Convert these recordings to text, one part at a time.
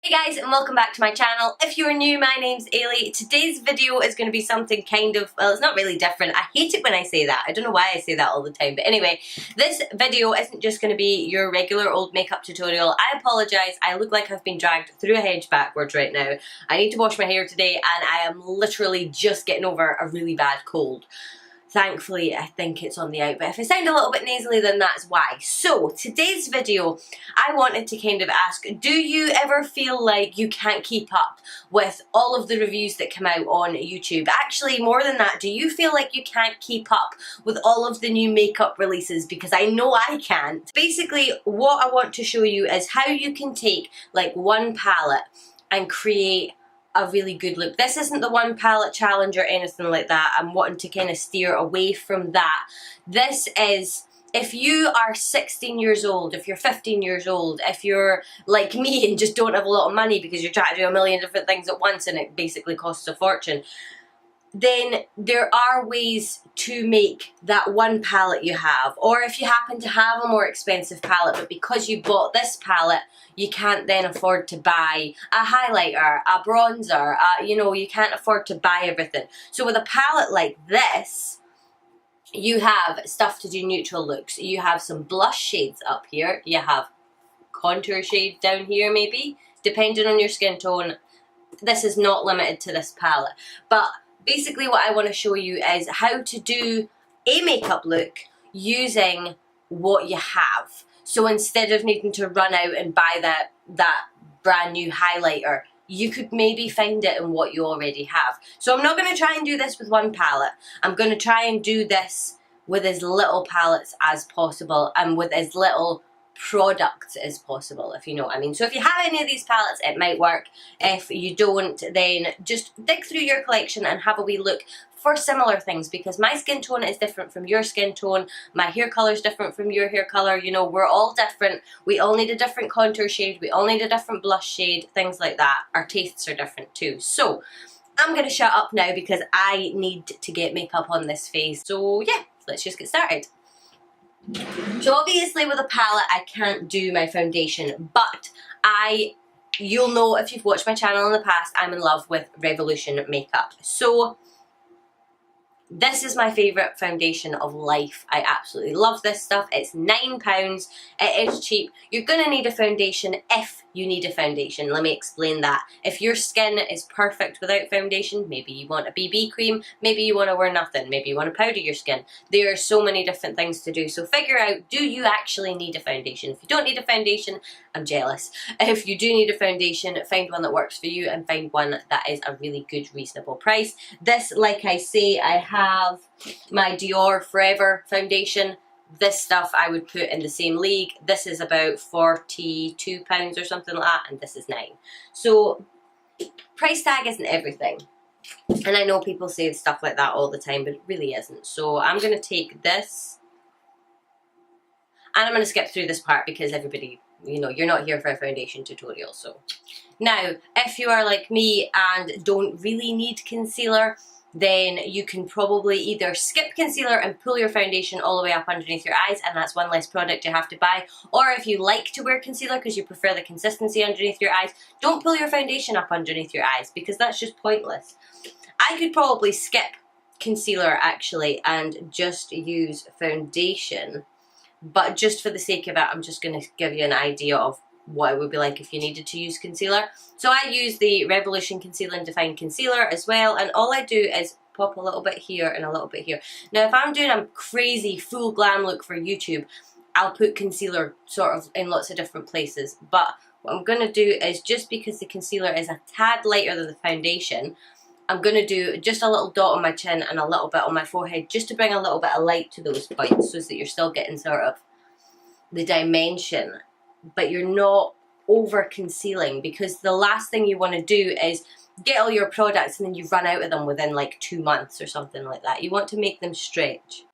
Hey guys, and welcome back to my channel. If you're new, my name's Ailey. Today's video is going to be something kind of, well, it's not really different. I hate it when I say that. I don't know why I say that all the time. But anyway, this video isn't just going to be your regular old makeup tutorial. I apologise. I look like I've been dragged through a hedge backwards right now. I need to wash my hair today and I am literally just getting over a really bad cold. Thankfully, I think it's on the out, but if I sound a little bit nasally, then that's why. So, today's video, I wanted to kind of ask, do you ever feel like you can't keep up with all of the reviews that come out on YouTube? Actually, more than that, do you feel like you can't keep up with all of the new makeup releases? Because I know I can't. Basically, what I want to show you is how you can take like one palette and create a really good look. This isn't the one palette challenge or anything like that. I'm wanting to kind of steer away from that. This is, if you are 16 years old, if you're 15 years old, if you're like me and just don't have a lot of money because you're trying to do a million different things at once and it basically costs a fortune, then there are ways to make that one palette you have. Or if you happen to have a more expensive palette, but because you bought this palette, you can't then afford to buy a highlighter, a bronzer, you know, you can't afford to buy everything. So with a palette like this, you have stuff to do neutral looks. You have some blush shades up here. You have contour shades down here maybe, depending on your skin tone. This is not limited to this palette. But basically what I want to show you is how to do a makeup look using what you have. So instead of needing to run out and buy that brand new highlighter, you could maybe find it in what you already have. So I'm not going to try and do this with one palette. I'm going to try and do this with as little palettes as possible and with as little products as possible, if you know what I mean. So if you have any of these palettes, it might work. If you don't, then just dig through your collection and have a wee look for similar things, because my skin tone is different from your skin tone, my hair color is different from your hair color, you know, we're all different. We all need a different contour shade, we all need a different blush shade, things like that. Our tastes are different too. So I'm gonna shut up now because I need to get makeup on this face. So yeah, let's just get started. So obviously with a palette I can't do my foundation, but you'll know if you've watched my channel in the past, I'm in love with Revolution makeup. So this is my favourite foundation of life. I absolutely love this stuff. It's £9. It is cheap. You're going to need a foundation if you need a foundation. Let me explain that. If your skin is perfect without foundation, maybe you want a BB cream, maybe you want to wear nothing, maybe you want to powder your skin. There are so many different things to do. So figure out, do you actually need a foundation? If you don't need a foundation, I'm jealous. If you do need a foundation, find one that works for you and find one that is a really good, reasonable price. This, like I say, I have my Dior Forever foundation. This stuff I would put in the same league. This is about £42 or something like that, and this is £9. So price tag isn't everything. And I know people say stuff like that all the time, but it really isn't. So I'm going to take this, and I'm going to skip through this part because everybody, you know, you're not here for a foundation tutorial. So now, if you are like me and don't really need concealer, then you can probably either skip concealer and pull your foundation all the way up underneath your eyes, and that's one less product you have to buy. Or if you like to wear concealer because you prefer the consistency underneath your eyes, don't pull your foundation up underneath your eyes because that's just pointless. I could probably skip concealer actually and just use foundation, but just for the sake of it, I'm just going to give you an idea of what it would be like if you needed to use concealer. So I use the Revolution Conceal and Define Concealer as well, and all I do is pop a little bit here and a little bit here. Now if I'm doing a crazy full glam look for YouTube, I'll put concealer sort of in lots of different places, but what I'm going to do is, just because the concealer is a tad lighter than the foundation, I'm going to do just a little dot on my chin and a little bit on my forehead, just to bring a little bit of light to those points so that you're still getting sort of the dimension, but you're not over concealing, because the last thing you want to do is get all your products and then you run out of them within like 2 months or something like that. You want to make them stretch.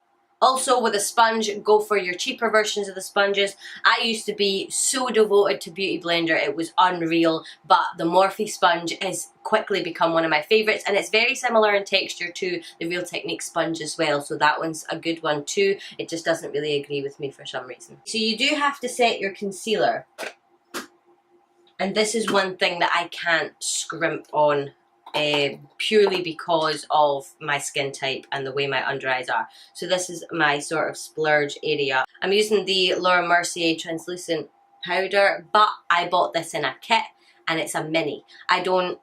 Also with a sponge, go for your cheaper versions of the sponges. I used to be so devoted to Beauty Blender, it was unreal, but the Morphe sponge has quickly become one of my favourites, and it's very similar in texture to the Real Technique sponge as well, so that one's a good one too. It just doesn't really agree with me for some reason. So you do have to set your concealer And this is one thing that I can't scrimp on purely because of my skin type and the way my under eyes are. So this is my sort of splurge area. I'm using the Laura Mercier translucent powder, but I bought this in a kit and it's a mini. I don't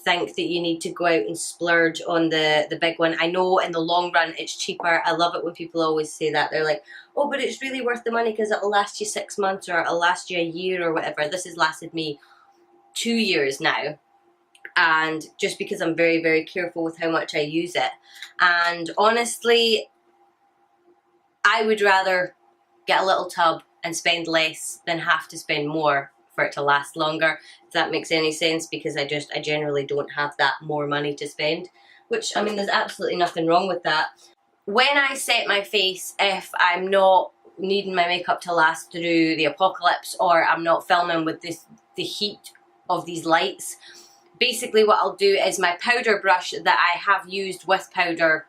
think that you need to go out and splurge on the big one. I know in the long run it's cheaper. I love it when people always say that. They're like, oh, but it's really worth the money because it'll last you 6 months or it'll last you a year or whatever. This has lasted me 2 years now. And just because I'm very, very careful with how much I use it. And honestly, I would rather get a little tub and spend less than have to spend more for it to last longer, if that makes any sense, because I generally don't have that more money to spend, which, I mean, there's absolutely nothing wrong with that. When I set my face, if I'm not needing my makeup to last through the apocalypse or I'm not filming with the heat of these lights, basically what I'll do is my powder brush that I have used with powder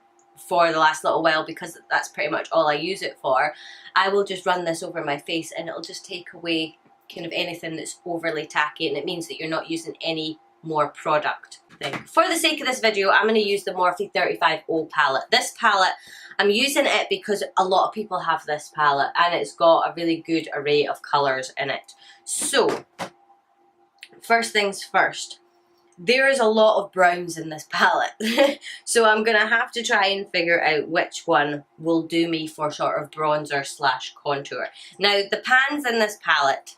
for the last little while, because that's pretty much all I use it for, I will just run this over my face and it'll just take away kind of anything that's overly tacky, and it means that you're not using any more product thing. For the sake of this video, I'm going to use the Morphe 35O palette. This palette, I'm using it because a lot of people have this palette and it's got a really good array of colours in it. So, first things first, there is a lot of browns in this palette. So I'm going to have to try and figure out which one will do me for sort of bronzer slash contour. Now, the pans in this palette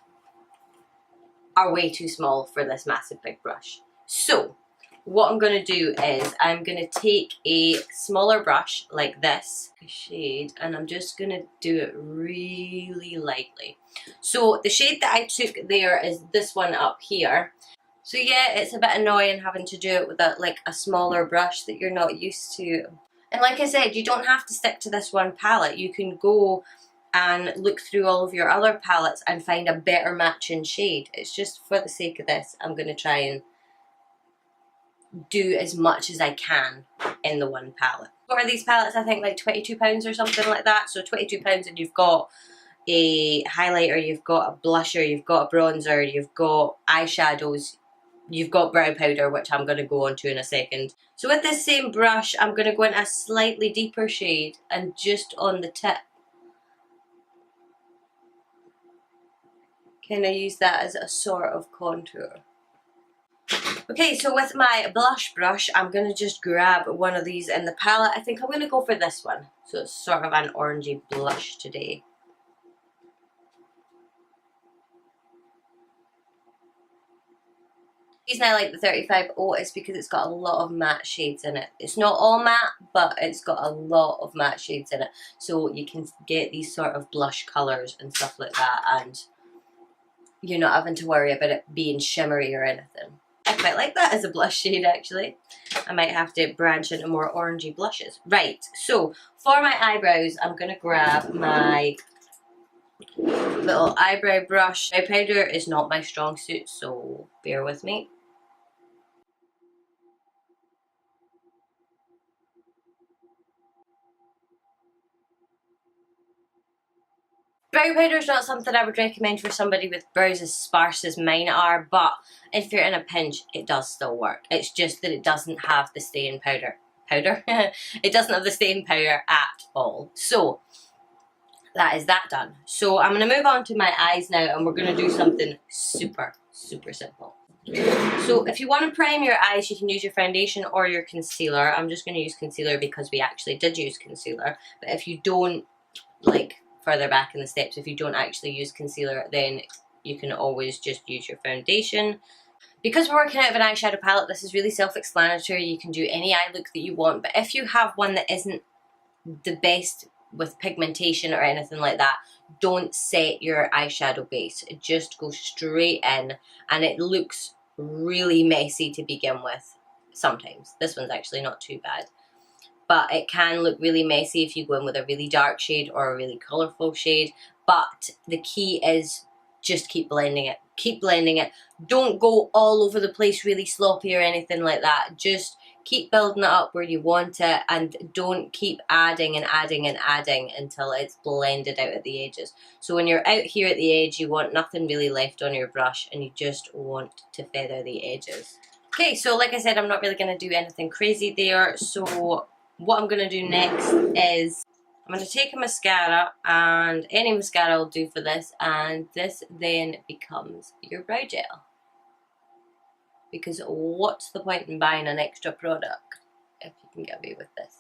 are way too small for this massive big brush. So what I'm going to do is I'm going to take a smaller brush like this shade and I'm just going to do it really lightly. So the shade that I took there is this one up here. So yeah, it's a bit annoying having to do it with a smaller brush that you're not used to. And like I said, you don't have to stick to this one palette. You can go and look through all of your other palettes and find a better matching shade. It's just for the sake of this, I'm going to try and do as much as I can in the one palette. What are these palettes? I think like £22 or something like that. So £22 and you've got a highlighter, you've got a blusher, you've got a bronzer, you've got eyeshadows, you've got brow powder, which I'm going to go on to in a second. So with this same brush, I'm going to go in a slightly deeper shade and just on the tip, kind of use that as a sort of contour. Okay, so with my blush brush, I'm going to just grab one of these in the palette. I think I'm going to go for this one. So it's sort of an orangey blush today. The reason I like the 35O is because it's got a lot of matte shades in it. It's not all matte, but it's got a lot of matte shades in it. So you can get these sort of blush colours and stuff like that, and you're not having to worry about it being shimmery or anything. I quite like that as a blush shade, actually. I might have to branch into more orangey blushes. Right, so for my eyebrows, I'm going to grab my little eyebrow brush. Brow powder is not my strong suit, so bear with me. Brow powder is not something I would recommend for somebody with brows as sparse as mine are, but if you're in a pinch, it does still work. It's just that it doesn't have the staying powder. It doesn't have the staying power at all. So that is that done. So I'm going to move on to my eyes now, and we're going to do something super, super simple. So if you want to prime your eyes, you can use your foundation or your concealer. I'm just going to use concealer because we actually did use concealer. But if you don't, like further back in the steps, if you don't actually use concealer, then you can always just use your foundation. Because we're working out of an eyeshadow palette, this is really self-explanatory. You can do any eye look that you want, but if you have one that isn't the best with pigmentation or anything like that, don't set your eyeshadow base. Just go straight in, and it looks really messy to begin with sometimes. This one's actually not too bad, but it can look really messy if you go in with a really dark shade or a really colourful shade. But the key is just keep blending it. Keep blending it. Don't go all over the place really sloppy or anything like that. Just keep building it up where you want it, and don't keep adding and adding and adding until it's blended out at the edges. So when you're out here at the edge, you want nothing really left on your brush, and you just want to feather the edges. Okay, so like I said, I'm not really going to do anything crazy there. So what I'm going to do next is I'm going to take a mascara, and any mascara will do for this, and this then becomes your brow gel. Because what's the point in buying an extra product if you can get away with this?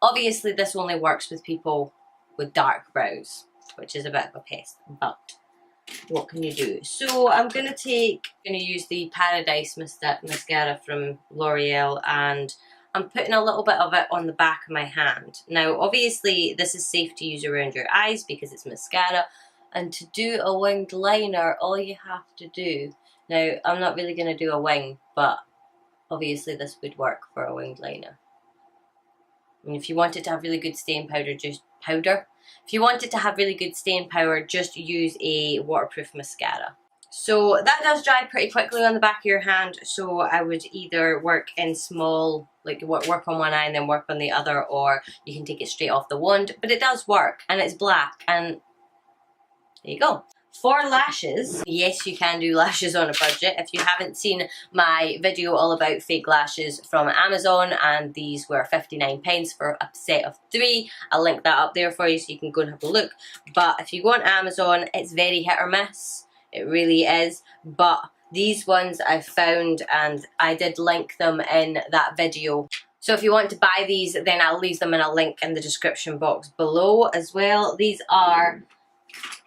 Obviously this only works with people with dark brows, which is a bit of a pest, but what can you do? So I'm going to use the Paradise mascara from L'Oreal, and I'm putting a little bit of it on the back of my hand. Now obviously this is safe to use around your eyes because it's mascara, and to do a winged liner all you have to do, now I'm not really going to do a wing, but obviously this would work for a winged liner. And if you want it to have really good staying power, if you want it to have really good staying power, just use a waterproof mascara. So that does dry pretty quickly on the back of your hand, so I would either work in small, like work on one eye and then work on the other, or you can take it straight off the wand, but it does work, and it's black, and there you go. For lashes, yes, you can do lashes on a budget. If you haven't seen my video all about fake lashes from Amazon, and these were 59p for a set of 3, I'll link that up there for you so you can go and have a look. But if you go on Amazon, it's very hit or miss. It really is. But these ones I found, and I did link them in that video. So if you want to buy these, then I'll leave them in a link in the description box below as well. These are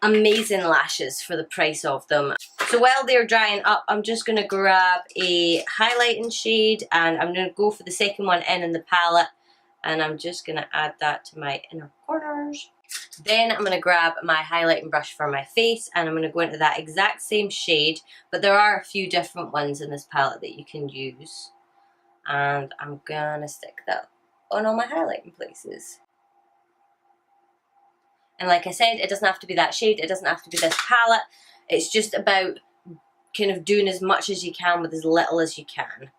amazing lashes for the price of them. So while they're drying up, I'm just going to grab a highlighting shade, and I'm going to go for the second one in the palette, and I'm just going to add that to my inner corners. Then I'm going to grab my highlighting brush for my face, and I'm going to go into that exact same shade, but there are a few different ones in this palette that you can use, and I'm going to stick that on all my highlighting places. And like I said, it doesn't have to be that shade, it doesn't have to be this palette. It's just about kind of doing as much as you can with as little as you can.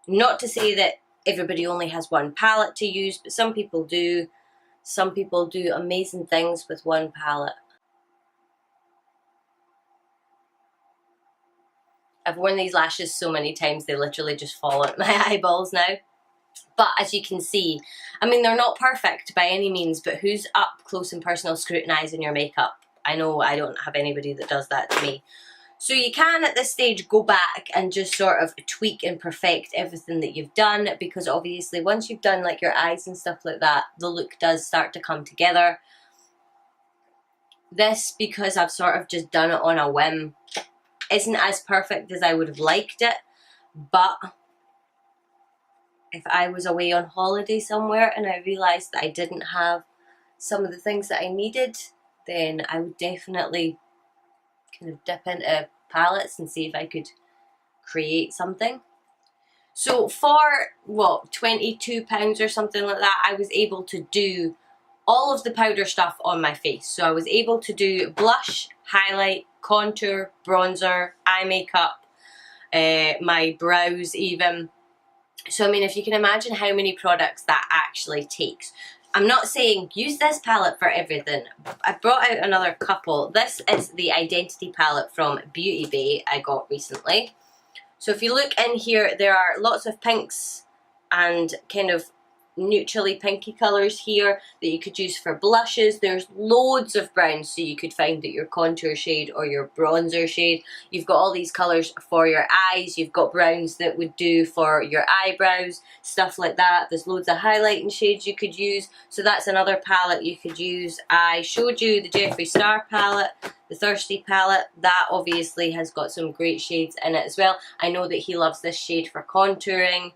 Not to say that everybody only has one palette to use, but some people do. Some people do amazing things with one palette. I've worn these lashes so many times they literally just fall out my eyeballs now. But as you can see, I mean, they're not perfect by any means, but who's up close and personal scrutinising your makeup? I know I don't have anybody that does that to me. So you can at this stage go back and just sort of tweak and perfect everything that you've done, because obviously once you've done like your eyes and stuff like that, the look does start to come together. This, because I've sort of just done it on a whim, isn't as perfect as I would have liked it, but if I was away on holiday somewhere and I realised that I didn't have some of the things that I needed, then I would definitely kind of dip into palettes and see if I could create something. So for, what, £22 or something like that, I was able to do all of the powder stuff on my face. So I was able to do blush, highlight, contour, bronzer, eye makeup, my brows even. So I mean, if you can imagine how many products that actually takes. I'm not saying use this palette for everything. I brought out another couple. This is the Identity palette from Beauty Bay I got recently. So if you look in here, there are lots of pinks and kind of neutrally pinky colours here that you could use for blushes. There's loads of browns, so you could find that your contour shade or your bronzer shade. You've got all these colours for your eyes. You've got browns that would do for your eyebrows, stuff like that. There's loads of highlighting shades you could use, so that's another palette you could use. I showed you the Jeffree Star palette, the Thirsty palette. That obviously has got some great shades in it as well. I know that he loves this shade for contouring.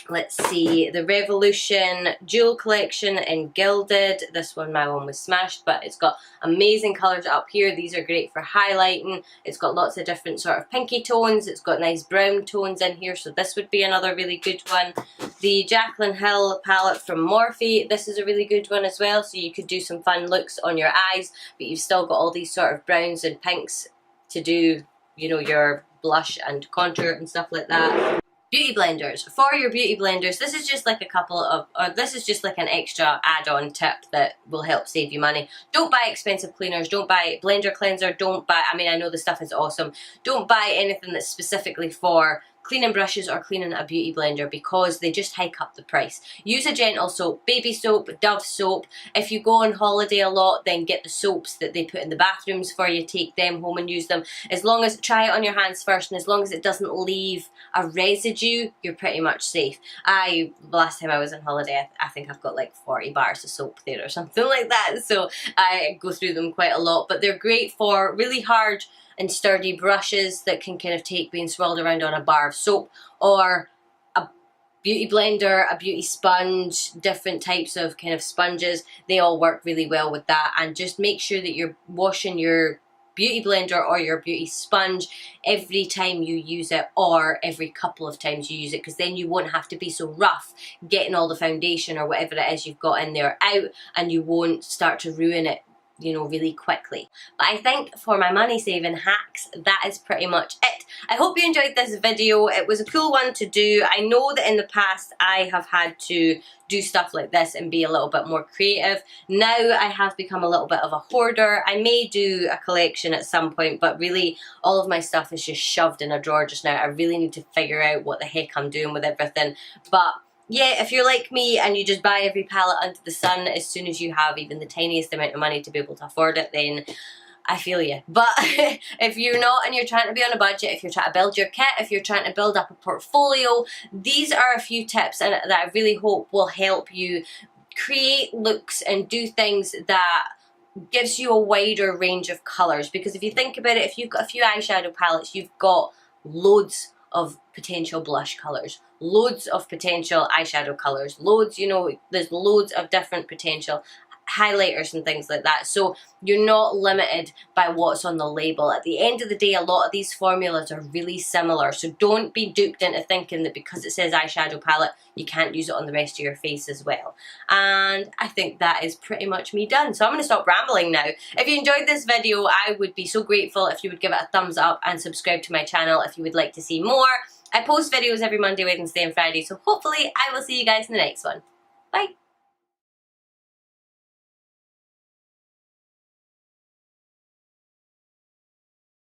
Let's see, the Revolution Jewel Collection in Gilded. This one, my one was smashed, but it's got amazing colours up here. These are great for highlighting. It's got lots of different sort of pinky tones. It's got nice brown tones in here, so this would be another really good one. The Jaclyn Hill palette from Morphe. This is a really good one as well, so you could do some fun looks on your eyes, but you've still got all these sort of browns and pinks to do, you know, your blush and contour and stuff like that. Beauty blenders. For your beauty blenders, this is just like a couple of, or this is just like an extra add-on tip that will help save you money. Don't buy expensive cleaners, don't buy blender cleanser, don't buy, I mean, I know the stuff is awesome. Don't buy anything that's specifically for cleaning brushes or cleaning a beauty blender because they just hike up the price. Use a gentle soap, baby soap, Dove soap. If you go on holiday a lot, then get the soaps that they put in the bathrooms for you, take them home and use them. As long as, try it on your hands first, and as long as it doesn't leave a residue, you're pretty much safe. Last time I was on holiday, I think I've got like 40 bars of soap there or something like that, so I go through them quite a lot, but they're great for really hard and sturdy brushes that can kind of take being swirled around on a bar of soap, or a beauty blender, a beauty sponge, different types of kind of sponges. They all work really well with that. And just make sure that you're washing your beauty blender or your beauty sponge every time you use it, or every couple of times you use it, because then you won't have to be so rough getting all the foundation or whatever it is you've got in there out, and you won't start to ruin it, you know, really quickly. But I think for my money saving hacks, that is pretty much it. I hope you enjoyed this video. It was a cool one to do. I know that in the past I have had to do stuff like this and be a little bit more creative. Now I have become a little bit of a hoarder. I may do a collection at some point, but really all of my stuff is just shoved in a drawer just now. I really need to figure out what the heck I'm doing with everything. But yeah, if you're like me and you just buy every palette under the sun as soon as you have even the tiniest amount of money to be able to afford it, then I feel you. But if you're not and you're trying to be on a budget, if you're trying to build your kit, if you're trying to build up a portfolio, these are a few tips that I really hope will help you create looks and do things that gives you a wider range of colours. Because if you think about it, if you've got a few eyeshadow palettes, you've got loads of potential blush colours, loads of potential eyeshadow colours, loads, you know, there's loads of different potential highlighters and things like that. So you're not limited by what's on the label. At the end of the day, a lot of these formulas are really similar, so don't be duped into thinking that because it says eyeshadow palette you can't use it on the rest of your face as well. And I think that is pretty much me done, so I'm going to stop rambling now. If you enjoyed this video, I would be so grateful if you would give it a thumbs up and subscribe to my channel if you would like to see more. I post videos every Monday, Wednesday and Friday, so hopefully I will see you guys in the next one. Bye!